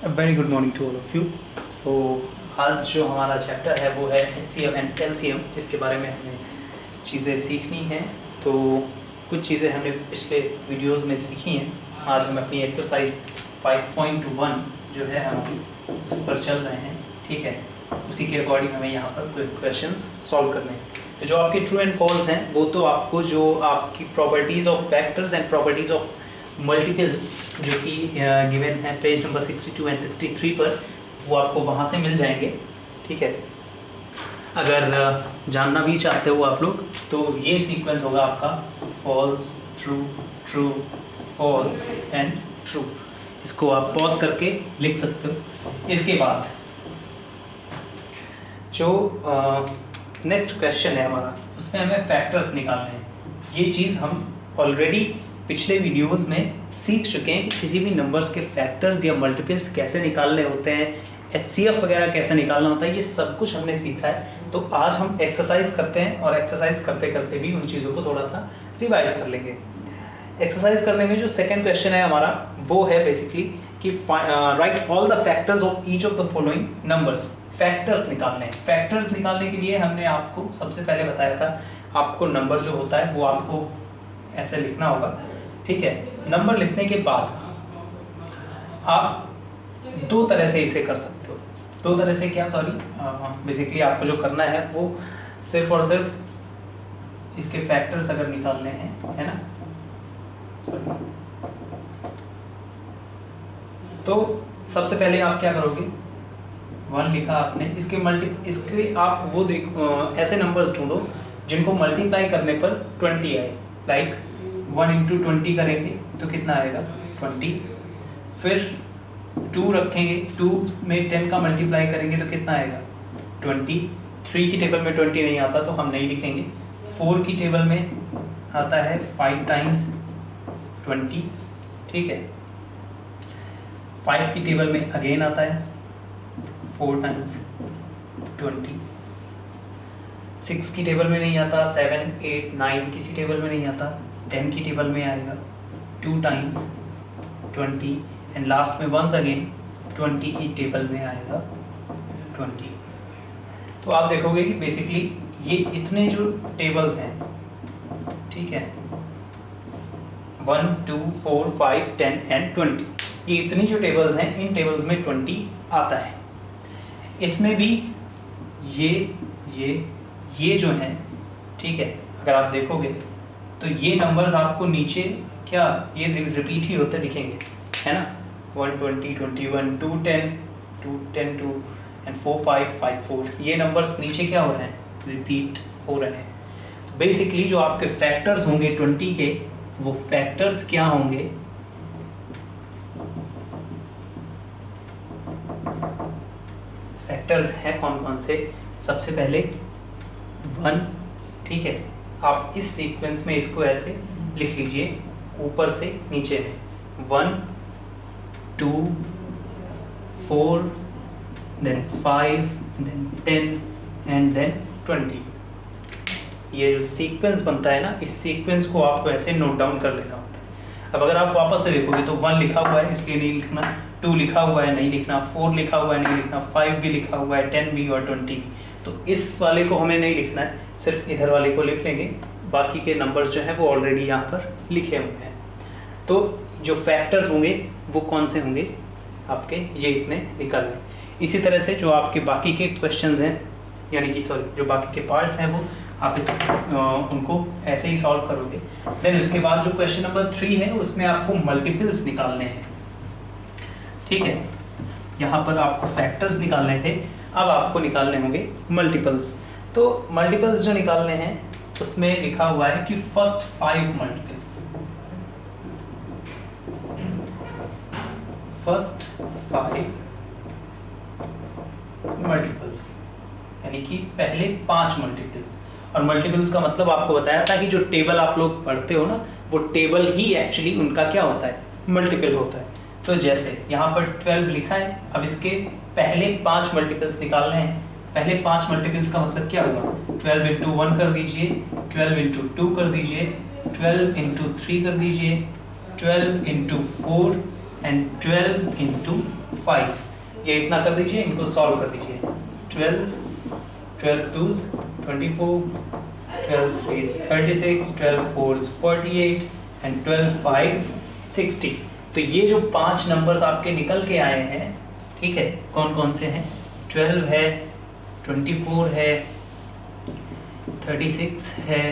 Very good morning to all of you. So आज जो हमारा चैप्टर है वो है HCF एंड LCM। इसके बारे में हमें चीज़ें सीखनी हैं। तो कुछ चीज़ें हमने पिछले वीडियोस में सीखी हैं। आज हम अपनी एक्सरसाइज 5.1 जो है हम उस पर चल रहे हैं, ठीक है। उसी के अकॉर्डिंग हमें यहाँ पर क्वेश्चंस सॉल्व करने हैं। तो जो आपके ट्रू एंड फॉल्स हैं वो तो आपको जो आपकी properties of factors and properties of multiples जो कि गिवन है पेज नंबर 62 एंड 63 पर, वो आपको वहाँ से मिल जाएंगे, ठीक है। अगर जानना भी चाहते हो आप लोग तो ये सीक्वेंस होगा आपका false true true false and true. इसको आप पॉज करके लिख सकते हो। इसके बाद जो नेक्स्ट क्वेश्चन है हमारा, उसमें हमें फैक्टर्स निकालने हैं। ये चीज़ हम ऑलरेडी पिछले वीडियोस में सीख चुके हैं कि किसी भी नंबर्स के फैक्टर्स या मल्टीपल्स कैसे निकालने होते हैं, HCF वगैरह कैसे निकालना होता है, ये सब कुछ हमने सीखा है। तो आज हम एक्सरसाइज करते हैं और एक्सरसाइज करते करते भी उन चीज़ों को थोड़ा सा रिवाइज कर लेंगे। एक्सरसाइज करने में जो सेकेंड क्वेश्चन है हमारा वो है बेसिकली कि right all the factors of each of the following numbers. Factors निकालने हैं। फैक्टर्स निकालने के लिए हमने आपको सबसे पहले बताया था, आपको नंबर जो होता है वो आपको ऐसे लिखना होगा, ठीक है। नंबर लिखने के बाद आप दो तरह से इसे कर सकते हो। दो तरह से क्या, सॉरी, बेसिकली आपको जो करना है वो सिर्फ और सिर्फ इसके फैक्टर्स अगर निकालने हैं, है ना, सॉरी। तो सबसे पहले आप क्या करोगे, 1 लिखा आपने, इसके आप वो ऐसे नंबर्स ढूंढो जिनको मल्टीप्लाई करने पर 20 आए। लाइक 1 इंटू 20 करेंगे तो कितना आएगा 20। फिर 2 रखेंगे, 2 में 10 का मल्टीप्लाई करेंगे तो कितना आएगा 20। 3 की टेबल में 20 नहीं आता तो हम नहीं लिखेंगे। 4 की टेबल में आता है 5 टाइम्स 20, ठीक है। 5 की टेबल में अगेन आता है 4 टाइम्स 20। 6 की टेबल में नहीं आता, 7 8 9 किसी टेबल में नहीं आता। 10 की टेबल में आएगा 2 टाइम्स 20 एंड लास्ट में वंस अगेन 20 की टेबल में आएगा 20। तो आप देखोगे कि बेसिकली ये इतने जो टेबल्स हैं, ठीक है, 1 2 4 5 10 एंड 20, ये इतनी जो टेबल्स हैं, इन टेबल्स में 20 आता है। इसमें भी ये जो हैं, ठीक है, अगर आप देखोगे तो ये नंबर्स आपको नीचे क्या ये रिपीट ही होते दिखेंगे, है ना। 120 21 210 210 2 एंड 4 5 5 4, ये नंबर्स नीचे क्या हो रहे हैं, रिपीट हो रहे हैं। तो बेसिकली जो आपके फैक्टर्स होंगे 20 के, वो फैक्टर्स क्या होंगे, फैक्टर्स हैं कौन कौन से। सबसे पहले 1, ठीक है। आप इस सीक्वेंस में इसको ऐसे लिख लीजिए, ऊपर से नीचे में 1 2 4 देन 5 देन 10 एंड देन 20। ये जो सीक्वेंस बनता है ना, इस सीक्वेंस को आपको ऐसे नोट डाउन कर लेना होता है। अब अगर आप वापस से देखोगे तो 1 लिखा हुआ है इसलिए नहीं लिखना, 2 लिखा हुआ है नहीं लिखना, 4 लिखा हुआ है नहीं लिखना, 5 भी लिखा हुआ है, 10 भी और 20 भी। तो इस वाले को हमें नहीं लिखना है, सिर्फ इधर वाले को लिख लेंगे। बाकी के नंबर्स जो हैं वो ऑलरेडी यहाँ पर लिखे हुए हैं। तो जो फैक्टर्स होंगे वो कौन से होंगे आपके, ये इतने निकल गए। इसी तरह से जो आपके बाकी के क्वेश्चंस हैं, यानी कि सॉरी जो बाकी के पार्ट्स हैं, वो आप उनको ऐसे ही सॉल्व करोगे। देन उसके बाद जो क्वेश्चन नंबर 3 है उसमें आपको मल्टीपल्स निकालने हैं, ठीक है। यहाँ पर आपको फैक्टर्स निकालने थे, अब आपको निकालने होंगे मल्टीपल्स। तो मल्टीपल्स जो निकालने हैं उसमें लिखा हुआ है कि फर्स्ट 5 मल्टीपल्स, फर्स्ट 5 मल्टीपल्स, यानी कि पहले 5 मल्टीपल्स। और मल्टीपल्स का मतलब आपको बताया था कि जो टेबल आप लोग पढ़ते हो ना, वो टेबल ही एक्चुअली उनका क्या होता है, मल्टीपल होता है। तो जैसे यहाँ पर 12 लिखा है, अब इसके पहले 5 मल्टीपल्स निकालने हैं। पहले 5 मल्टीपल्स का मतलब क्या होगा, 12 इंटू 1 कर दीजिए, 12 इंटू 2 कर दीजिए, 12 इंटू 3 कर दीजिए, 12 इंटू 4 एंड 12 इंटू 5, ये इतना कर दीजिए, इनको सॉल्व कर दीजिए। 12 2s 24, 12 3s 36, 12 4s 48 and 12 5s 60। तो ये जो 5 नंबर्स आपके निकल के आए हैं, ठीक है, कौन कौन से हैं? 12 है, 24 है, 36 है,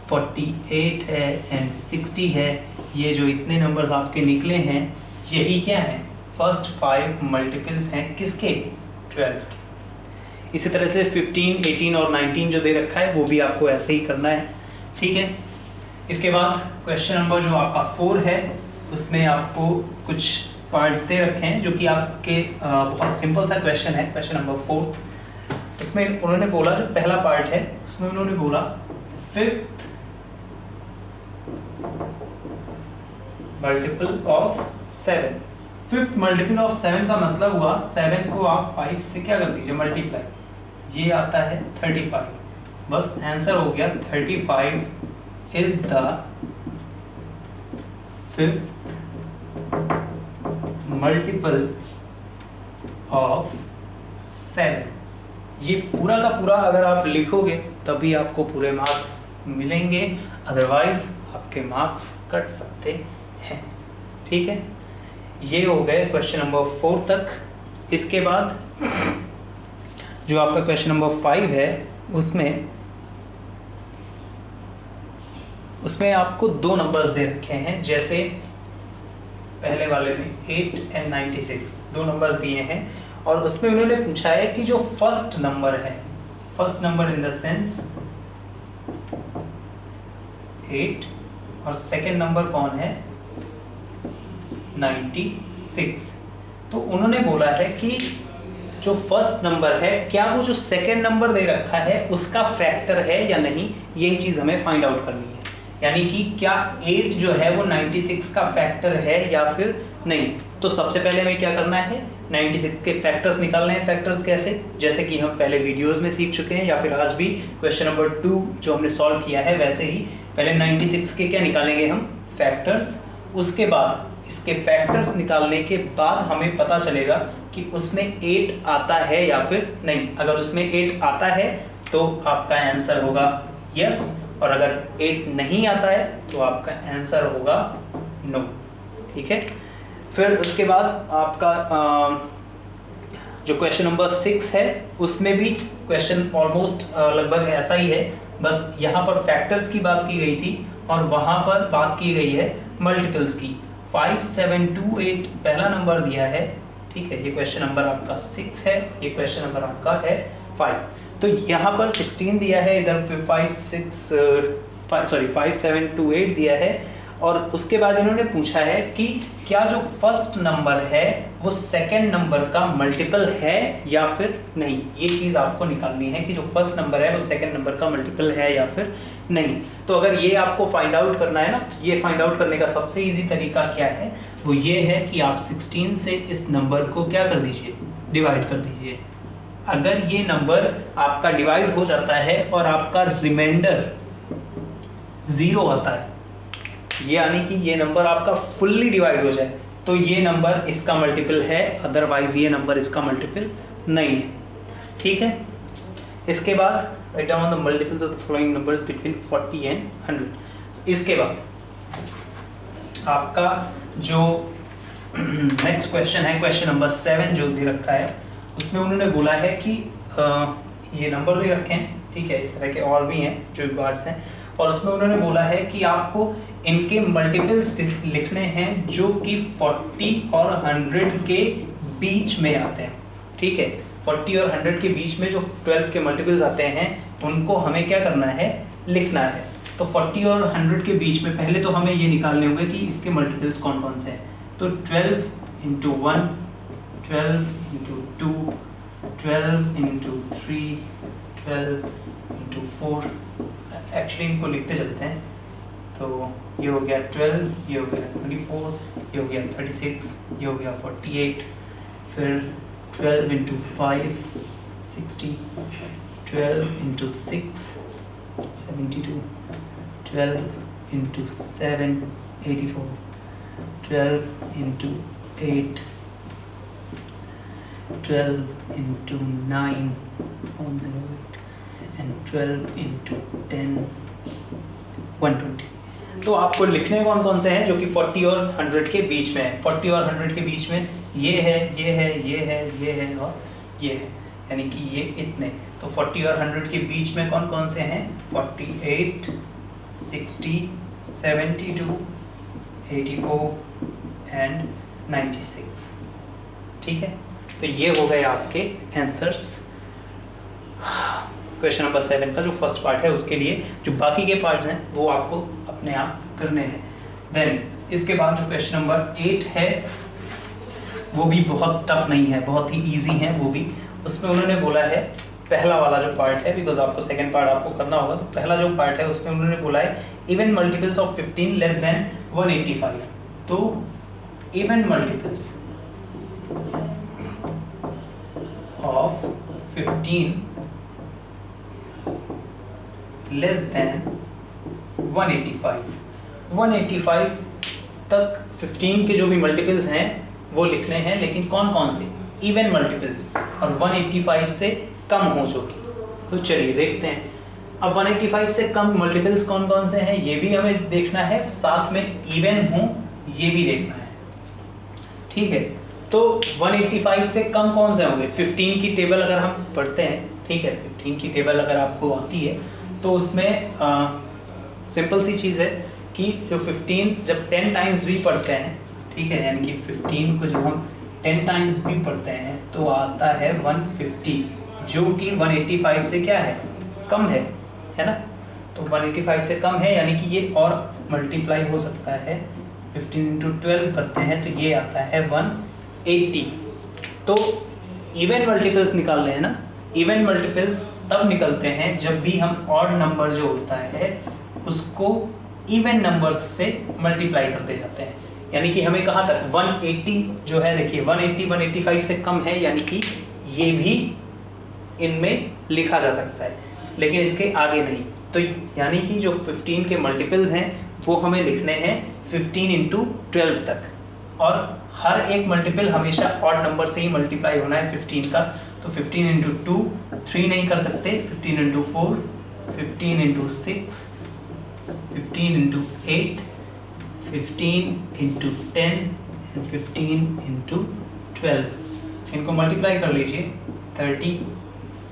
48 है एंड 60 है। ये जो इतने नंबर्स आपके निकले हैं, यही क्या है? फर्स्ट 5 मल्टीपल्स हैं किसके? 12 के। इसी तरह से 15, 18 और 19 जो दे रखा है वो भी आपको ऐसे ही करना है, ठीक है। इसके बाद क्वेश्चन नंबर जो आपका 4 है, उसमें आपको कुछ पार्ट्स दे रखे हैं जो कि आपके बहुत सिंपल सा क्वेश्चन है। क्वेश्चन नंबर 4, इसमें उन्होंने बोला, जो पहला पार्ट है उसमें उन्होंने बोला 5th multiple of 7। 5th multiple of 7 का मतलब हुआ 7 को आप 5 से क्या कर दीजिए? मल्टीप्लाई, ये आता है 35। बस आंसर हो गया 35 is the 5th multiple of 7। ये पूरा का पूरा अगर आप लिखोगे तभी आपको पूरे मार्क्स मिलेंगे, अदरवाइज आपके मार्क्स कट सकते हैं, ठीक है। ये हो गए क्वेश्चन नंबर 4 तक। इसके बाद जो आपका क्वेश्चन नंबर 5 है, उसमें आपको 2 नंबर्स दे रखे हैं, जैसे पहले वाले में 8 एंड 96 2 नंबर्स दिए हैं, और उसमें उन्होंने पूछा है कि जो फर्स्ट नंबर है, first number in the sense 8 और सेकेंड नंबर कौन है? 96। तो उन्होंने बोला है कि जो फर्स्ट नंबर है, क्या वो जो सेकेंड नंबर दे रखा है उसका फैक्टर है या नहीं, यही चीज़ हमें फाइंड आउट करनी है। यानी कि क्या 8 जो है वो 96 का फैक्टर है या फिर नहीं। तो सबसे पहले हमें क्या करना है? 96 के फैक्टर्स निकालने हैं। फैक्टर्स कैसे? जैसे कि हम पहले वीडियोस में सीख चुके हैं, या फिर आज भी क्वेश्चन नंबर 2 जो हमने सॉल्व किया है, वैसे ही पहले 96 के क्या निकालेंगे हम? फैक्टर्स। उसके बाद इसके फैक्टर्स निकालने के बाद हमें पता चलेगा कि उसमें 8 आता है या फिर नहीं। अगर उसमें 8 आता है तो आपका आंसर होगा यस, और अगर 8 नहीं आता है तो आपका आंसर होगा नो, ठीक है। फिर उसके बाद आपका जो क्वेश्चन नंबर 6 है, उसमें भी क्वेश्चन ऑलमोस्ट लगभग ऐसा ही है, बस यहाँ पर फैक्टर्स की बात की गई थी और वहाँ पर बात की गई है मल्टीपल्स की। 5 7 2 8 पहला नंबर दिया है, ठीक है। ये क्वेश्चन नंबर आपका 6 है, ये क्वेश्चन नंबर आपका है 5। तो यहाँ पर 16 दिया है, इधर 5 7 2 8 दिया है, और उसके बाद इन्होंने पूछा है कि क्या जो फर्स्ट नंबर है वो सेकंड नंबर का मल्टीपल है या फिर नहीं। ये चीज़ आपको निकालनी है कि जो फर्स्ट नंबर है वो सेकंड नंबर का मल्टीपल है या फिर नहीं। तो अगर ये आपको फाइंड आउट करना है ना, तो ये फाइंड आउट करने का सबसे इजी तरीका क्या है? वो ये है कि आप 16 से इस नंबर को क्या कर दीजिए? डिवाइड कर दीजिए। अगर ये नंबर आपका डिवाइड हो जाता है और आपका रिमाइंडर 0 आता है, यानी कि ये नंबर आपका फुल्ली डिवाइड हो जाए, तो ये नंबर इसका मल्टीपल है, अदरवाइज ये नंबर इसका मल्टीपल नहीं है, ठीक है। इसके बाद write down the multiples of the following numbers between 40 and 100। इसके बाद आपका जो नेक्स्ट क्वेश्चन है, क्वेश्चन नंबर 7 जो दे रखा है, उसमें उन्होंने बोला है कि ये नंबर दे रखे हैं, ठीक है। इस तरह के और भी हैं जो पार्ट्स हैं, और उसमें उन्होंने बोला है कि आपको इनके मल्टीपल्स लिखने हैं जो कि 40 और 100 के बीच में आते हैं, ठीक है। 40 और 100 के बीच में जो 12 के मल्टीपल्स आते हैं उनको हमें क्या करना है? लिखना है। तो 40 और 100 के बीच में पहले तो हमें ये निकालने होंगे कि इसके मल्टीपल्स कौन कौन से हैं। तो 12 × 1, 12 × 2, 12 × 3, 12 × 4। एक्चुअली इनको लिखते चलते हैं। तो ये हो गया 12, ये हो गया 24, ये हो गया 36, ये हो गया 48, फिर 12 × 5 60, 12 × 6 72, 12 × 7 84, 12 × 8 12 into 9 108 and 12 into 10 120। तो आपको लिखने कौन कौन से हैं जो कि 40 और 100 के बीच में है। 40 और 100 के बीच में ये है, ये है, ये है, ये है और ये है, यानी कि ये इतने। तो 40 और 100 के बीच में कौन कौन से हैं? 48 60 72 84 एंड 96। ठीक है, तो ये हो गए आपके आंसर्स क्वेश्चन नंबर 7 का जो फर्स्ट पार्ट है उसके लिए। जो बाकी के पार्ट्स हैं वो आपको अपने आप करने हैं। देन इसके बाद जो क्वेश्चन नंबर 8 है वो भी बहुत टफ नहीं है, बहुत ही इजी है वो भी। उसमें उन्होंने बोला है पहला वाला जो पार्ट है, बिकॉज आपको सेकंड पार्ट आपको करना होगा, तो पहला जो पार्ट है उसमें उन्होंने बोला है even multiples of 15 less than 185। तो even multiples of 15 less than 185 तक 15 के जो भी मल्टीपल्स हैं वो लिखने हैं, लेकिन कौन कौन से? इवन मल्टीपल्स, और 185 से कम हो चुकी। तो चलिए देखते हैं। अब 185 से कम मल्टीपल्स कौन कौन से हैं ये भी हमें देखना है, साथ में इवन हो ये भी देखना है। ठीक है, तो 185 से कम कौन से होंगे? 15 की टेबल अगर हम पढ़ते हैं, ठीक है, 15 की टेबल अगर आपको आती है तो उसमें सिंपल सी चीज़ है कि जो 15 जब 10 टाइम्स भी पढ़ते हैं, ठीक है, यानी कि 15 को जब हम 10 टाइम्स भी पढ़ते हैं तो आता है 150, जो कि 185 से क्या है? कम है ना। तो 185 से कम है, यानी कि ये और मल्टीप्लाई हो सकता है। 15 इंटू 12 करते हैं तो ये आता है 180। तो इवन मल्टीपल्स निकाल रहे हैं ना। इवन मल्टीपल्स तब निकलते हैं जब भी हम ऑड नंबर जो होता है उसको इवन नंबर्स से मल्टीप्लाई करते जाते हैं। यानी कि हमें कहाँ तक? 180 जो है, देखिए 180 185 से कम है, यानी कि ये भी इनमें लिखा जा सकता है, लेकिन इसके आगे नहीं। तो यानी कि जो 15 के मल्टीपल्स हैं वो हमें लिखने हैं 15 इंटू 12 तक, और हर एक मल्टीपल हमेशा ऑड नंबर से ही मल्टीप्लाई होना है 15 का। तो 15 इंटू 2 3 नहीं कर सकते, 15 into 4 15 into 6 15 into 8 15 into 10 and 15 into 12। इनको मल्टीप्लाई कर लीजिए, 30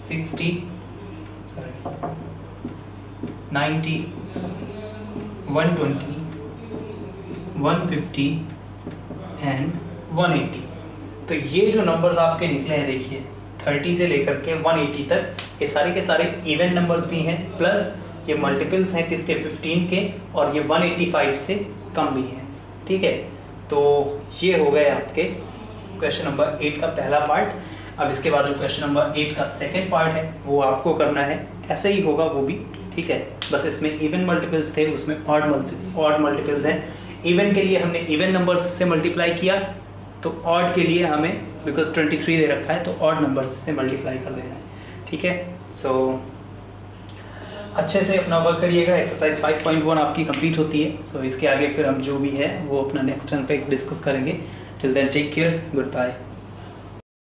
60 90 120 150 एंड 180। तो ये जो नंबर्स आपके निकले हैं, देखिए 30 से लेकर के 180 तक, ये सारे के सारे इवन नंबर्स भी हैं, प्लस ये मल्टीपल्स हैं किसके? 15 के, और ये 185 से कम भी हैं। ठीक है, तो ये हो गए आपके क्वेश्चन नंबर 8 का पहला पार्ट। अब इसके बाद जो क्वेश्चन नंबर 8 का सेकेंड पार्ट है वो आपको करना है, ऐसे ही होगा वो भी। ठीक है, बस इसमें इवन मल्टीपल्स थे, उसमें ऑड मल्टीपल्स हैं। इवन के लिए हमने इवन नंबर्स से मल्टीप्लाई किया, तो ऑड के लिए हमें, बिकॉज 23 दे रखा है, तो ऑड नंबर्स से मल्टीप्लाई कर देना है। ठीक है, सो अच्छे से अपना वर्क करिएगा। एक्सरसाइज 5.1 आपकी कंप्लीट होती है। सो इसके आगे फिर हम जो भी है वो अपना नेक्स्ट टर्न पे डिस्कस करेंगे। Till then take care, good bye.